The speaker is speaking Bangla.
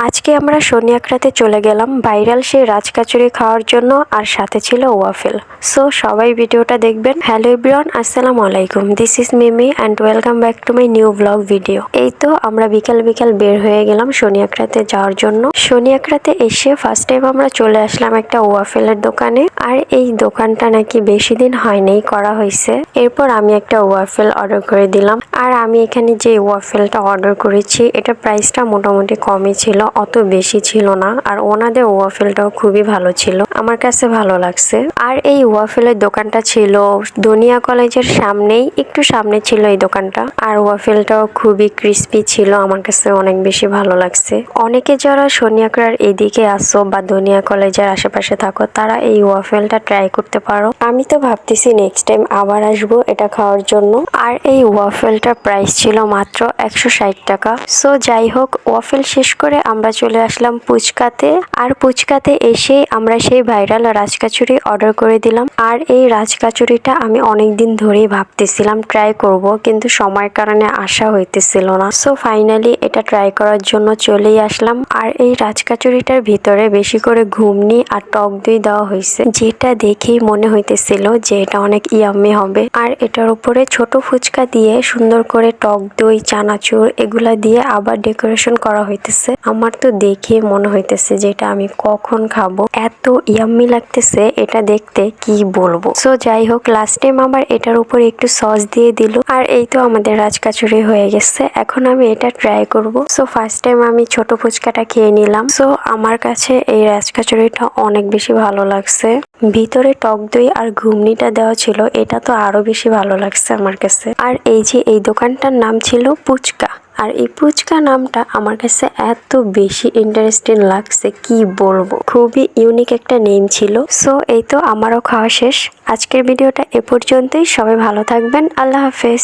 আজকে আমরা শনিয়াকড়াতে চলে গেলাম ভাইরাল সেই রাজকাচুরি খাওয়ার জন্য, আর সাথে ছিল ওয়াফেল। সো সবাই ভিডিওটা দেখবেন। হ্যালো এভরিওয়ান, আসসালামু আলাইকুম। This is Mimi and welcome back to my new blog video. এই তো আমরা বিকাল বিকাল বের হয়ে গেলাম শনিয়াকড়াতে যাওয়ার জন্য। শনিয়াকড়াতে এসে ফার্স্ট টাইম আমরা চলে আসলাম একটা ওয়াফেলের দোকানে, আর এই দোকানটা নাকি বেশি দিন হয়নি করা হয়েছে। এরপর আমি একটা ওয়াফেল অর্ডার করে দিলাম। আর আমি এখানে যে ওয়াফেলটা অর্ডার করেছি এটার প্রাইসটা মোটামুটি কমই ছিল, অত বেশি ছিল না। আর ওনাদের ওয়াফেলটাও খুবই ভালো ছিল, আমার কাছে ভালো লাগছে। আর এই ওয়াফেলের দোকানটা ছিল দুনিয়া কলেজের সামনেই, একটু সামনে ছিল এই দোকানটা। আর ওয়াফেলটাও খুবই ক্রিস্পি ছিল, আমার কাছে অনেক বেশি ভালো লাগছে। অনেকে যারা শনিয়াকড়ার এদিকে আসো বা দুনিয়া কলেজের আশেপাশে থাকো, তারা এই ওয়াফেলটা ট্রাই করতে পারো। আমি তো ভাবতেছি নেক্সট টাইম আবার আসবো এটা খাওয়ার জন্য। আর এই ওয়াফেলটার প্রাইস ছিল মাত্র 160 টাকা। সো যাই হোক, ওয়াফেল শেষ করে আমরা চলে আসলাম পুচকাতে। আর পুচকাতে এসে আমরা সেই ভাইরাল রাজকাচুরি অর্ডার করে দিলাম। আর এই রাজকাচুরিটা আমি অনেকদিন ধরেই ভাবতেছিলাম ট্রাই করব, কিন্তু সময়ের কারণে আসা হইতেছিল না। সো ফাইনালি এটা ট্রাই করার জন্য চলেই আসলাম। আর এই রাজকাচুরিটার ভিতরে বেশি করে ঘুমনি আর টক দই দেওয়া হয়েছে, যেটা দেখেই মনে হইতেছিল যে এটা অনেক ইয়াম্মি হবে। আর এটার উপরে ছোট ফুচকা দিয়ে সুন্দর করে টক দই, চানাচুর এগুলা দিয়ে আবার ডেকোরেশন করা হইতেছে। আমার তো দেখে মনে হইতেছে যে এটা আমি কখন খাবো, এত ইয়াম্মি লাগতেছে এটা দেখতে, কি বলবো। সো যাই হোক, লাস্ট টাইম আবার এটার উপরে একটু সস দিয়ে দিল। আর এই তো আমাদের রাজকাচুরি হয়ে গেছে। এখন আমি এটা ট্রাই করব। সো ফার্স্ট টাইম আমি ছোট ফুচকাটা খেয়ে নিলাম। সো আমার কাছে এই রাজকাচুরিটা অনেক বেশি ভালো লাগছে। ভিতরে টক দই আর ঘুগনিটা দেওয়া ছিল, এটা তো আরো বেশি ভালো লাগছে আমার কাছে। আর এই যে এই দোকানটার নাম ছিল পুচকা। আর এই পুচকা নামটা আমার কাছে এত বেশি ইন্টারেস্টিং লাগছে, কি বলবো, খুবই ইউনিক একটা নেম ছিল। সো এই তো আমারও খাওয়া শেষ। আজকের ভিডিওটা এ পর্যন্তই। সবাই ভালো থাকবেন। আল্লাহ হাফেজ।